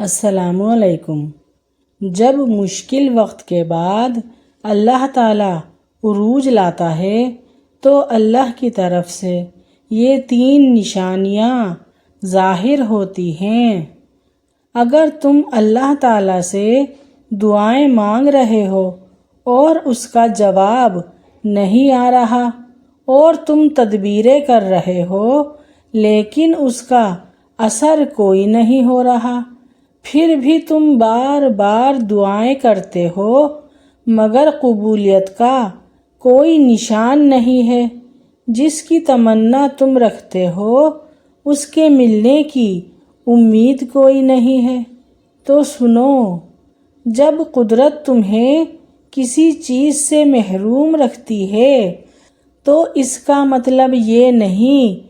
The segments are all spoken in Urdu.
السلام علیکم۔ جب مشکل وقت کے بعد اللہ تعالیٰ عروج لاتا ہے تو اللہ کی طرف سے یہ 3 نشانیاں ظاہر ہوتی ہیں۔ اگر تم اللہ تعالیٰ سے دعائیں مانگ رہے ہو اور اس کا جواب نہیں آ رہا اور تم تدبیریں کر رہے ہو لیکن اس کا اثر کوئی نہیں ہو رہا، پھر بھی تم بار بار دعائیں کرتے ہو مگر قبولیت کا کوئی نشان نہیں ہے، جس کی تمنا تم رکھتے ہو اس کے ملنے کی امید کوئی نہیں ہے، تو سنو، جب قدرت تمہیں کسی چیز سے محروم رکھتی ہے تو اس کا مطلب یہ نہیں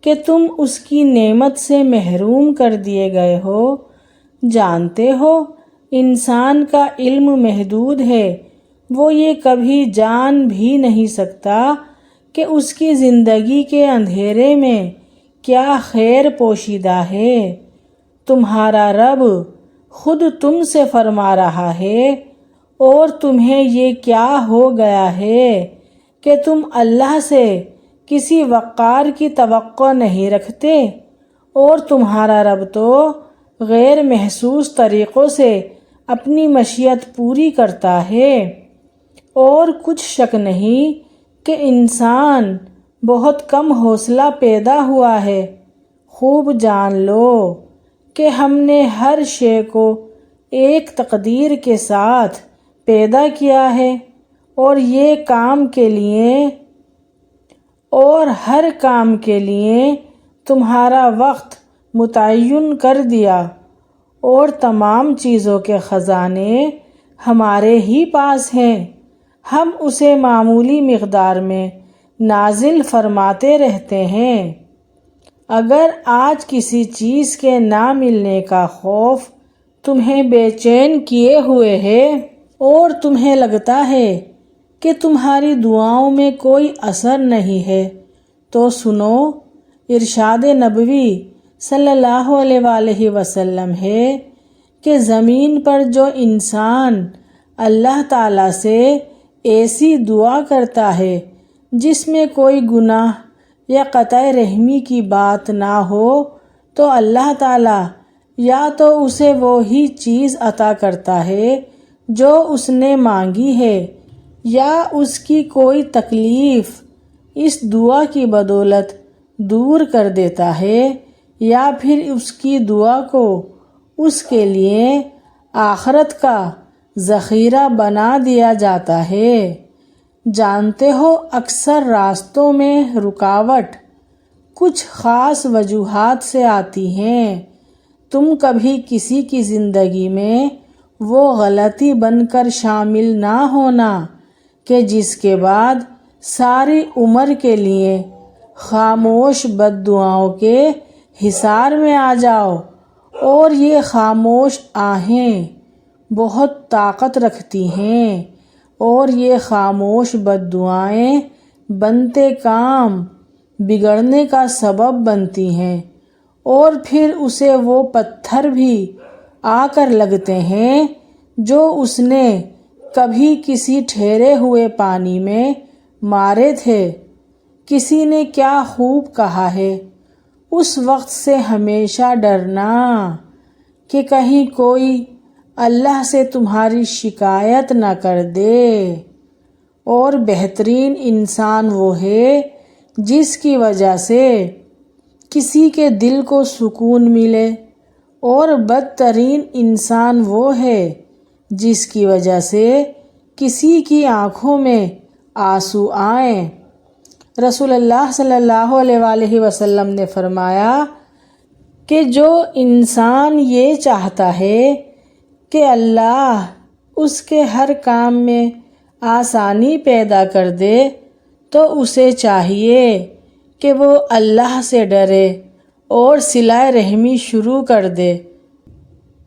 کہ تم اس کی نعمت سے محروم کر دیے گئے ہو۔ جانتے ہو انسان کا علم محدود ہے، وہ یہ کبھی جان بھی نہیں سکتا کہ اس کی زندگی کے اندھیرے میں کیا خیر پوشیدہ ہے۔ تمہارا رب خود تم سے فرما رہا ہے، اور تمہیں یہ کیا ہو گیا ہے کہ تم اللہ سے کسی وقار کی توقع نہیں رکھتے، اور تمہارا رب تو غیر محسوس طریقوں سے اپنی مشیت پوری کرتا ہے۔ اور کچھ شک نہیں کہ انسان بہت کم حوصلہ پیدا ہوا ہے۔ خوب جان لو کہ ہم نے ہر شے کو ایک تقدیر کے ساتھ پیدا کیا ہے، اور ہر کام کے لیے تمہارا وقت متعین کر دیا، اور تمام چیزوں کے خزانے ہمارے ہی پاس ہیں، ہم اسے معمولی مقدار میں نازل فرماتے رہتے ہیں۔ اگر آج کسی چیز کے نہ ملنے کا خوف تمہیں بے چین کیے ہوئے ہے اور تمہیں لگتا ہے کہ تمہاری دعاؤں میں کوئی اثر نہیں ہے، تو سنو، ارشاد نبوی صلی اللہ علیہ وآلہ وسلم ہے کہ زمین پر جو انسان اللہ تعالیٰ سے ایسی دعا کرتا ہے جس میں کوئی گناہ یا قطع رحمی کی بات نہ ہو تو اللہ تعالیٰ یا تو اسے وہی چیز عطا کرتا ہے جو اس نے مانگی ہے، یا اس کی کوئی تکلیف اس دعا کی بدولت دور کر دیتا ہے، یا پھر اس کی دعا کو اس کے لیے آخرت کا ذخیرہ بنا دیا جاتا ہے۔ جانتے ہو اکثر راستوں میں رکاوٹ کچھ خاص وجوہات سے آتی ہیں۔ تم کبھی کسی کی زندگی میں وہ غلطی بن کر شامل نہ ہونا کہ جس کے بعد ساری عمر کے لیے خاموش بد دعاؤں کے حصار میں آ جاؤ، اور یہ خاموش آہیں بہت طاقت رکھتی ہیں، اور یہ خاموش بد دعائیں بنتے کام بگڑنے کا سبب بنتی ہیں، اور پھر اسے وہ پتھر بھی آ کر لگتے ہیں جو اس نے کبھی کسی ٹھہرے ہوئے پانی میں مارے تھے۔ کسی نے کیا خوب کہا ہے، اس وقت سے ہمیشہ ڈرنا کہ کہیں کوئی اللہ سے تمہاری شکایت نہ کر دے، اور بہترین انسان وہ ہے جس کی وجہ سے کسی کے دل کو سکون ملے، اور بدترین انسان وہ ہے جس کی وجہ سے کسی کی آنکھوں میں آنسو آئیں۔ رسول اللہ صلی اللہ علیہ وآلہ وسلم نے فرمایا کہ جو انسان یہ چاہتا ہے کہ اللہ اس کے ہر کام میں آسانی پیدا کر دے تو اسے چاہیے کہ وہ اللہ سے ڈرے اور صلہ رحمی شروع کر دے۔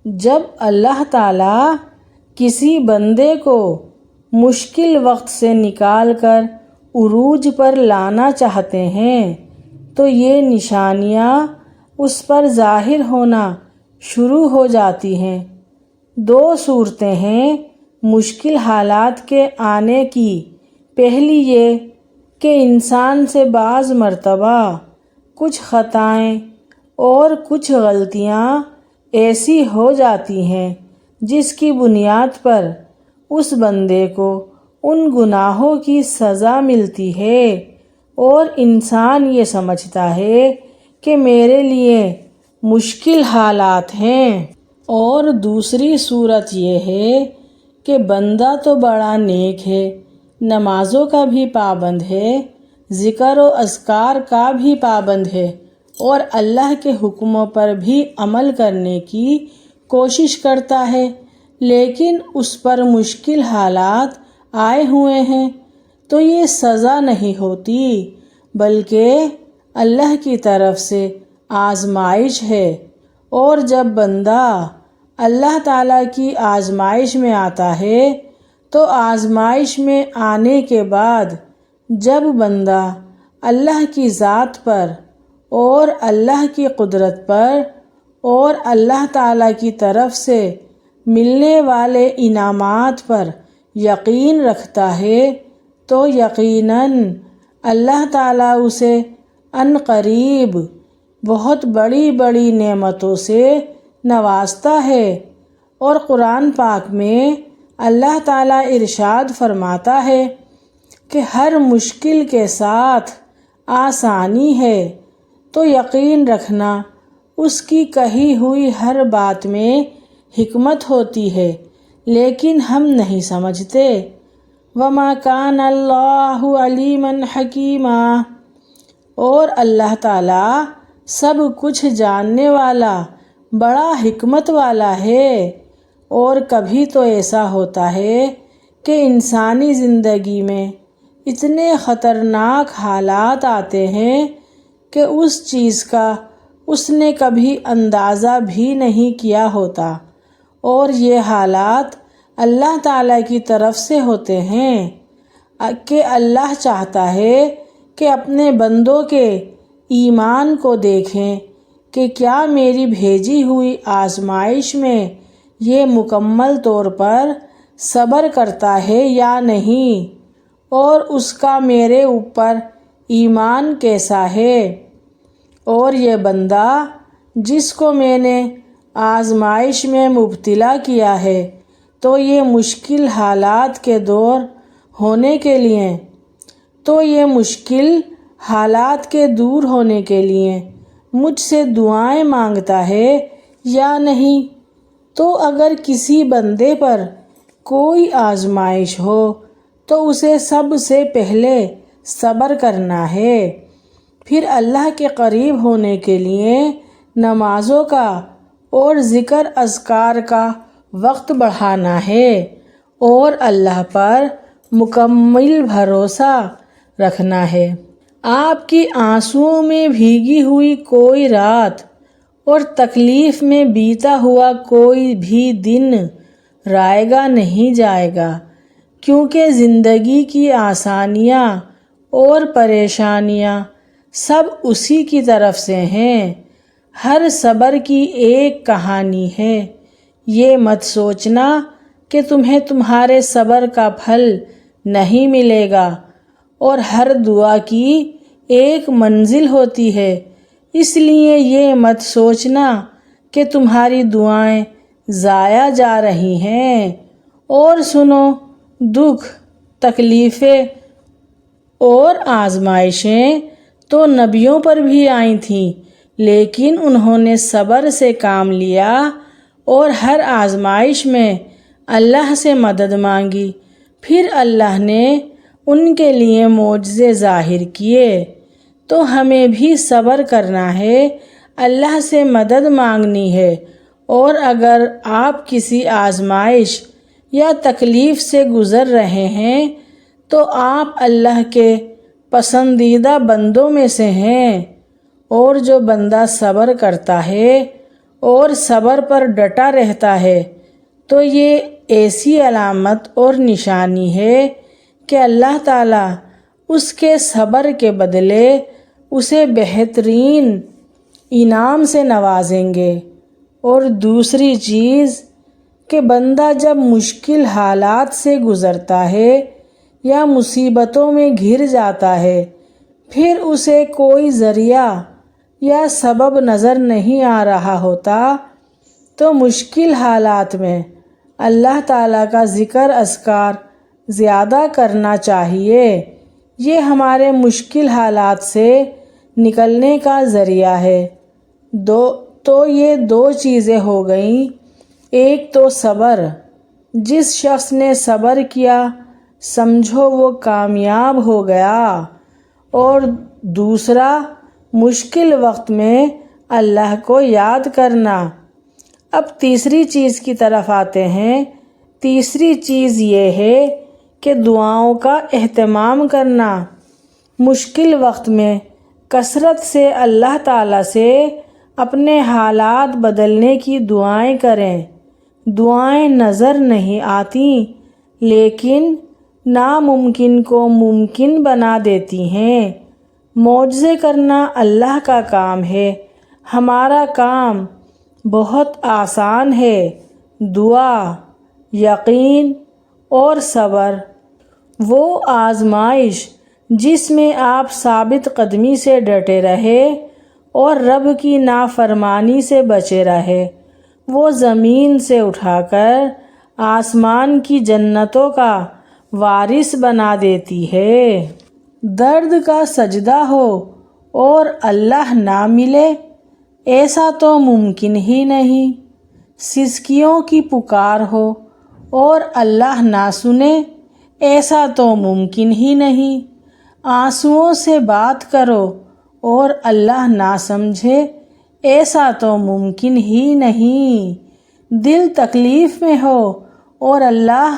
جب اللہ تعالیٰ کسی بندے کو مشکل وقت سے نکال کر عروج پر لانا چاہتے ہیں تو یہ نشانیاں اس پر ظاہر ہونا شروع ہو جاتی ہیں۔ دو صورتیں ہیں مشکل حالات کے آنے کی۔ پہلی یہ کہ انسان سے بعض مرتبہ کچھ خطائیں اور کچھ غلطیاں ایسی ہو جاتی ہیں جس کی بنیاد پر اس بندے کو ان گناہوں کی سزا ملتی ہے اور انسان یہ سمجھتا ہے کہ میرے لیے مشکل حالات ہیں۔ اور دوسری صورت یہ ہے کہ بندہ تو بڑا نیک ہے، نمازوں کا بھی پابند ہے، ذکر و اذکار کا بھی پابند ہے اور اللہ کے حکموں پر بھی عمل کرنے کی کوشش کرتا ہے، لیکن اس پر مشکل حالات آئے ہوئے ہیں تو یہ سزا نہیں ہوتی بلکہ اللہ کی طرف سے آزمائش ہے۔ اور جب بندہ اللہ تعالیٰ کی آزمائش میں آتا ہے تو آزمائش میں آنے کے بعد جب بندہ اللہ کی ذات پر اور اللہ کی قدرت پر اور اللہ تعالیٰ کی طرف سے ملنے والے انعامات پر یقین رکھتا ہے تو یقیناً اللہ تعالیٰ اسے عنقریب بہت بڑی بڑی نعمتوں سے نوازتا ہے۔ اور قرآن پاک میں اللہ تعالیٰ ارشاد فرماتا ہے کہ ہر مشکل کے ساتھ آسانی ہے، تو یقین رکھنا اس کی کہی ہوئی ہر بات میں حکمت ہوتی ہے، لیکن ہم نہیں سمجھتے۔ وَمَا كَانَ اللَّهُ عَلِيمًا حَكِيمًا، اور اللہ تعالیٰ سب کچھ جاننے والا بڑا حکمت والا ہے۔ اور کبھی تو ایسا ہوتا ہے کہ انسانی زندگی میں اتنے خطرناک حالات آتے ہیں کہ اس چیز کا اس نے کبھی اندازہ بھی نہیں کیا ہوتا، اور یہ حالات اللہ تعالیٰ کی طرف سے ہوتے ہیں کہ اللہ چاہتا ہے کہ اپنے بندوں کے ایمان کو دیکھیں کہ کیا میری بھیجی ہوئی آزمائش میں یہ مکمل طور پر صبر کرتا ہے یا نہیں، اور اس کا میرے اوپر ایمان کیسا ہے۔ اور یہ بندہ جس کو میں نے آزمائش میں مبتلا کیا ہے تو یہ مشکل حالات کے دور ہونے کے لیے دور ہونے کے لیے مجھ سے دعائیں مانگتا ہے یا نہیں۔ تو اگر کسی بندے پر کوئی آزمائش ہو تو اسے سب سے پہلے صبر کرنا ہے، پھر اللہ کے قریب ہونے کے لیے نمازوں کا اور ذکر اذکار کا وقت بڑھانا ہے اور اللہ پر مکمل بھروسہ رکھنا ہے۔ آپ کی آنسوؤں میں بھیگی ہوئی کوئی رات اور تکلیف میں بیتا ہوا کوئی بھی دن رائے گا نہیں جائے گا، کیونکہ زندگی کی آسانیاں اور پریشانیاں سب اسی کی طرف سے ہیں۔ ہر صبر کی ایک کہانی ہے، یہ مت سوچنا کہ تمہیں تمہارے صبر کا پھل نہیں ملے گا، اور ہر دعا کی ایک منزل ہوتی ہے، اس لیے یہ مت سوچنا کہ تمہاری دعائیں ضائع جا رہی ہیں۔ اور سنو، دکھ، تکلیفیں اور آزمائشیں تو نبیوں پر بھی آئی تھیں، لیکن انہوں نے صبر سے کام لیا اور ہر آزمائش میں اللہ سے مدد مانگی، پھر اللہ نے ان کے لیے معجزے ظاہر کیے۔ تو ہمیں بھی صبر کرنا ہے، اللہ سے مدد مانگنی ہے، اور اگر آپ کسی آزمائش یا تکلیف سے گزر رہے ہیں تو آپ اللہ کے پسندیدہ بندوں میں سے ہیں، اور جو بندہ صبر کرتا ہے اور صبر پر ڈٹا رہتا ہے تو یہ ایسی علامت اور نشانی ہے کہ اللہ تعالیٰ اس کے صبر کے بدلے اسے بہترین انعام سے نوازیں گے۔ اور دوسری چیز کہ بندہ جب مشکل حالات سے گزرتا ہے یا مصیبتوں میں گھر جاتا ہے، پھر اسے کوئی ذریعہ یا سبب نظر نہیں آ رہا ہوتا، تو مشکل حالات میں اللہ تعالیٰ کا ذکر اذکار زیادہ کرنا چاہیے۔ یہ ہمارے مشکل حالات سے نکلنے کا ذریعہ ہے۔ تو یہ دو چیزیں ہو گئیں۔ ایک تو صبر، جس شخص نے صبر کیا سمجھو وہ کامیاب ہو گیا، اور دوسرا مشکل وقت میں اللہ کو یاد کرنا۔ اب تیسری چیز کی طرف آتے ہیں۔ تیسری چیز یہ ہے کہ دعاؤں کا اہتمام کرنا۔ مشکل وقت میں کثرت سے اللہ تعالیٰ سے اپنے حالات بدلنے کی دعائیں کریں۔ دعائیں نظر نہیں آتی، لیکن ناممکن کو ممکن بنا دیتی ہیں۔ معجزے کرنا اللہ کا کام ہے، ہمارا کام بہت آسان ہے۔ دعا، یقین اور صبر، وہ آزمائش جس میں آپ ثابت قدمی سے ڈٹے رہے اور رب کی نافرمانی سے بچے رہے، وہ زمین سے اٹھا کر آسمان کی جنتوں کا وارث بنا دیتی ہے۔ درد کا سجدہ ہو اور اللہ نہ ملے، ایسا تو ممکن ہی نہیں۔ سسکیوں کی پکار ہو اور اللہ نہ سنے، ایسا تو ممکن ہی نہیں۔ آنسوؤں سے بات کرو اور اللہ نہ سمجھے، ایسا تو ممکن ہی نہیں۔ دل تکلیف میں ہو اور اللہ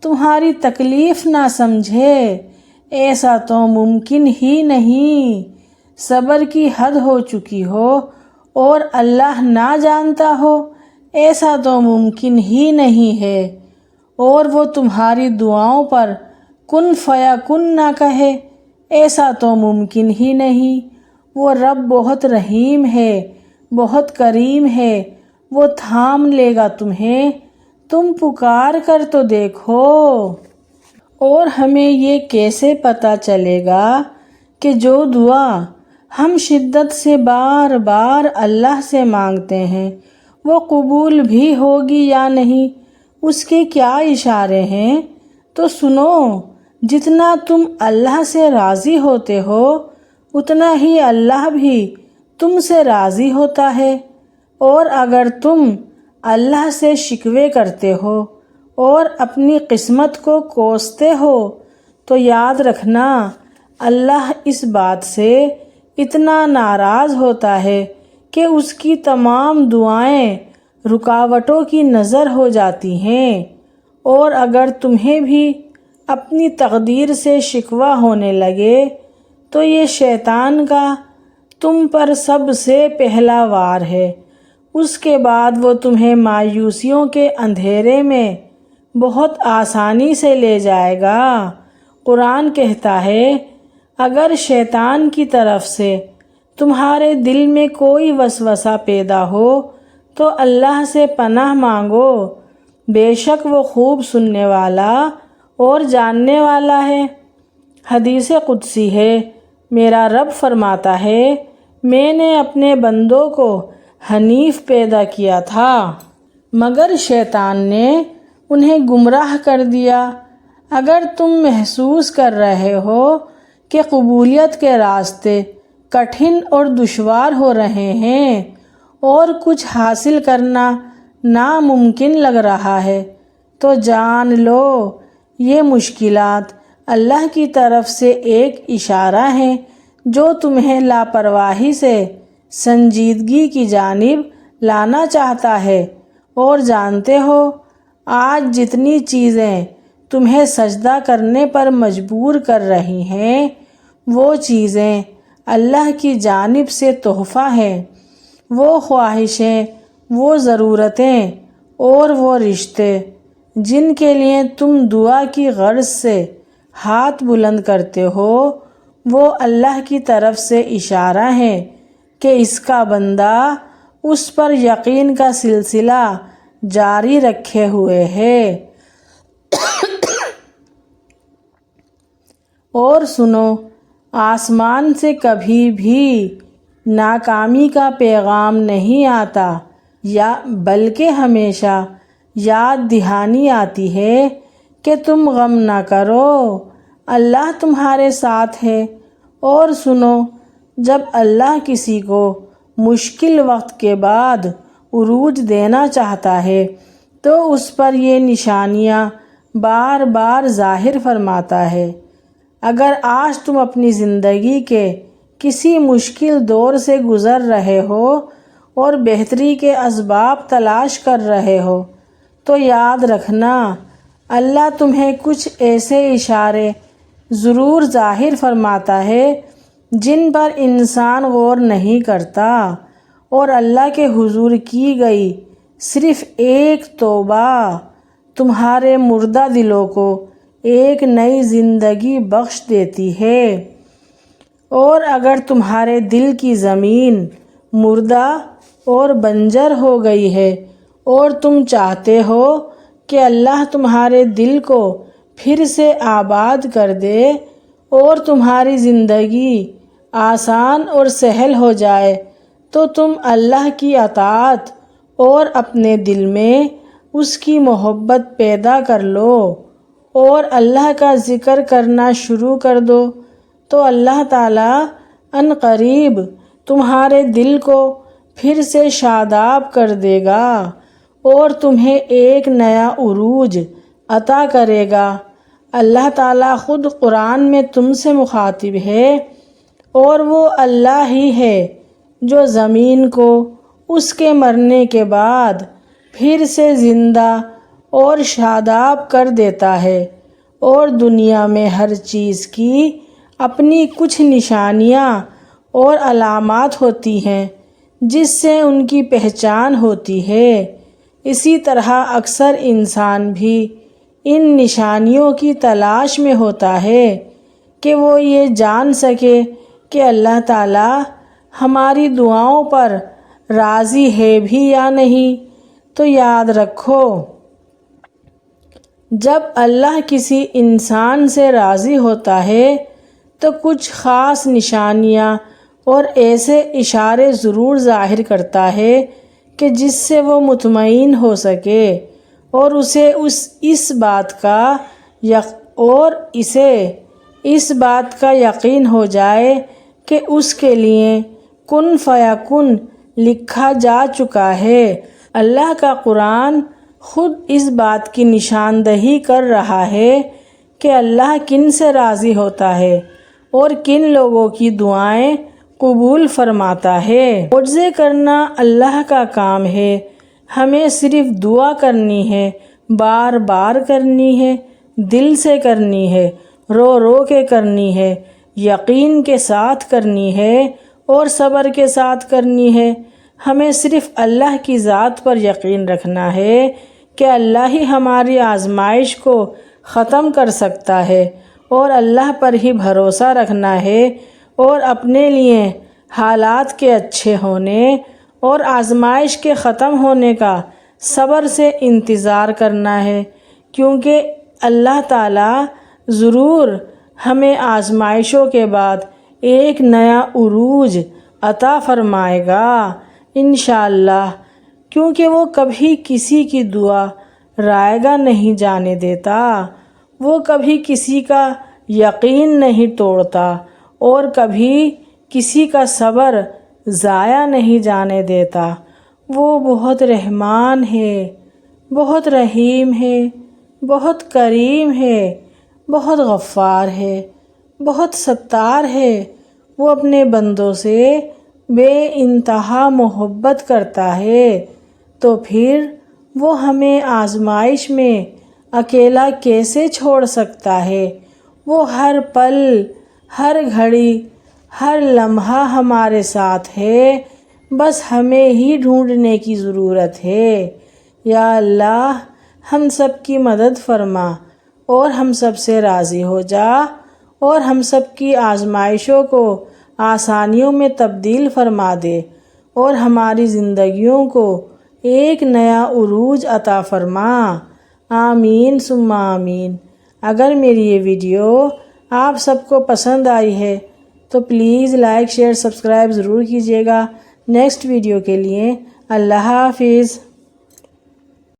تمہاری تکلیف نہ سمجھے، ایسا تو ممکن ہی نہیں۔ صبر کی حد ہو چکی ہو اور اللہ نہ جانتا ہو، ایسا تو ممکن ہی نہیں ہے۔ اور وہ تمہاری دعاؤں پر کن فیکن نہ کہے، ایسا تو ممکن ہی نہیں۔ وہ رب بہت رحیم ہے، بہت کریم ہے، وہ تھام لے گا تمہیں، تم پکار کر تو دیکھو۔ اور ہمیں یہ کیسے پتہ چلے گا کہ جو دعا ہم شدت سے بار بار اللہ سے مانگتے ہیں وہ قبول بھی ہوگی یا نہیں؟ اس کے کیا اشارے ہیں؟ تو سنو، جتنا تم اللہ سے راضی ہوتے ہو اتنا ہی اللہ بھی تم سے راضی ہوتا ہے، اور اگر تم اللہ سے شکوے کرتے ہو اور اپنی قسمت کو کوستے ہو تو یاد رکھنا اللہ اس بات سے اتنا ناراض ہوتا ہے کہ اس کی تمام دعائیں رکاوٹوں کی نظر ہو جاتی ہیں۔ اور اگر تمہیں بھی اپنی تقدیر سے شکوہ ہونے لگے تو یہ شیطان کا تم پر سب سے پہلا وار ہے۔ اس کے بعد وہ تمہیں مایوسیوں کے اندھیرے میں بہت آسانی سے لے جائے گا۔ قرآن کہتا ہے، اگر شیطان کی طرف سے تمہارے دل میں کوئی وسوسہ پیدا ہو تو اللہ سے پناہ مانگو، بے شک وہ خوب سننے والا اور جاننے والا ہے۔ حدیث قدسی ہے، میرا رب فرماتا ہے، میں نے اپنے بندوں کو حنیف پیدا کیا تھا مگر شیطان نے انہیں گمراہ کر دیا۔ اگر تم محسوس کر رہے ہو کہ قبولیت کے راستے کٹھن اور دشوار ہو رہے ہیں اور کچھ حاصل کرنا ناممکن لگ رہا ہے تو جان لو یہ مشکلات اللہ کی طرف سے ایک اشارہ ہے جو تمہیں لاپرواہی سے سنجیدگی کی جانب لانا چاہتا ہے۔ اور جانتے ہو آج جتنی چیزیں تمہیں سجدہ کرنے پر مجبور کر رہی ہیں وہ چیزیں اللہ کی جانب سے تحفہ ہیں۔ وہ خواہشیں، وہ ضرورتیں اور وہ رشتے جن کے لیے تم دعا کی غرض سے ہاتھ بلند کرتے ہو وہ اللہ کی طرف سے اشارہ ہیں کہ اس کا بندہ اس پر یقین کا سلسلہ جاری رکھے ہوئے ہے۔ اور سنو، آسمان سے کبھی بھی ناکامی کا پیغام نہیں آتا، بلکہ ہمیشہ یاد دہانی آتی ہے کہ تم غم نہ کرو، اللہ تمہارے ساتھ ہے۔ اور سنو، جب اللہ کسی کو مشکل وقت کے بعد عروج دینا چاہتا ہے تو اس پر یہ نشانیاں بار بار ظاہر فرماتا ہے۔ اگر آج تم اپنی زندگی کے کسی مشکل دور سے گزر رہے ہو اور بہتری کے اسباب تلاش کر رہے ہو تو یاد رکھنا، اللہ تمہیں کچھ ایسے اشارے ضرور ظاہر فرماتا ہے جن پر انسان غور نہیں کرتا، اور اللہ کے حضور کی گئی صرف ایک توبہ تمہارے مردہ دلوں کو ایک نئی زندگی بخش دیتی ہے۔ اور اگر تمہارے دل کی زمین مردہ اور بنجر ہو گئی ہے اور تم چاہتے ہو کہ اللہ تمہارے دل کو پھر سے آباد کر دے اور تمہاری زندگی آسان اور سہل ہو جائے، تو تم اللہ کی اطاعت اور اپنے دل میں اس کی محبت پیدا کر لو اور اللہ کا ذکر کرنا شروع کر دو، تو اللہ تعالیٰ عن قریب تمہارے دل کو پھر سے شاداب کر دے گا اور تمہیں ایک نیا عروج عطا کرے گا۔ اللہ تعالیٰ خود قرآن میں تم سے مخاطب ہے، اور وہ اللہ ہی ہے جو زمین کو اس کے مرنے کے بعد پھر سے زندہ اور شاداب کر دیتا ہے، اور دنیا میں ہر چیز کی اپنی کچھ نشانیاں اور علامات ہوتی ہیں جس سے ان کی پہچان ہوتی ہے۔ اسی طرح اکثر انسان بھی ان نشانیوں کی تلاش میں ہوتا ہے کہ وہ یہ جان سکے کہ اللہ تعالیٰ ہماری دعاؤں پر راضی ہے بھی یا نہیں۔ تو یاد رکھو، جب اللہ کسی انسان سے راضی ہوتا ہے تو کچھ خاص نشانیاں اور ایسے اشارے ضرور ظاہر کرتا ہے کہ جس سے وہ مطمئن ہو سکے اور اسے اس بات کا یقین ہو جائے کہ اس کے لیے کن فیکن لکھا جا چکا ہے۔ اللہ کا قرآن خود اس بات کی نشاندہی کر رہا ہے کہ اللہ کن سے راضی ہوتا ہے اور کن لوگوں کی دعائیں قبول فرماتا ہے۔ معجزے کرنا اللہ کا کام ہے، ہمیں صرف دعا کرنی ہے، بار بار کرنی ہے، دل سے کرنی ہے، رو رو کے کرنی ہے، یقین کے ساتھ کرنی ہے اور صبر کے ساتھ کرنی ہے۔ ہمیں صرف اللہ کی ذات پر یقین رکھنا ہے کہ اللہ ہی ہماری آزمائش کو ختم کر سکتا ہے، اور اللہ پر ہی بھروسہ رکھنا ہے اور اپنے لیے حالات کے اچھے ہونے اور آزمائش کے ختم ہونے کا صبر سے انتظار کرنا ہے، کیونکہ اللہ تعالیٰ ضرور ہمیں آزمائشوں کے بعد ایک نیا عروج عطا فرمائے گا انشاءاللہ، کیونکہ وہ کبھی کسی کی دعا رائگاں نہیں جانے دیتا، وہ کبھی کسی کا یقین نہیں توڑتا اور کبھی کسی کا صبر ضائع نہیں جانے دیتا۔ وہ بہت رحمان ہے، بہت رحیم ہے، بہت کریم ہے، بہت غفار ہے، بہت ستار ہے۔ وہ اپنے بندوں سے بے انتہا محبت کرتا ہے، تو پھر وہ ہمیں آزمائش میں اکیلا کیسے چھوڑ سکتا ہے؟ وہ ہر پل، ہر گھڑی، ہر لمحہ ہمارے ساتھ ہے، بس ہمیں ہی ڈھونڈنے کی ضرورت ہے۔ یا اللہ، ہم سب کی مدد فرما اور ہم سب سے راضی ہو جا، اور ہم سب کی آزمائشوں کو آسانیوں میں تبدیل فرما دے، اور ہماری زندگیوں کو ایک نیا عروج عطا فرما۔ آمین ثم آمین۔ اگر میری یہ ویڈیو آپ سب کو پسند آئی ہے تو پلیز لائک شیئر سبسکرائب ضرور کیجیے گا۔ نیکسٹ ویڈیو کے لیے اللہ حافظ۔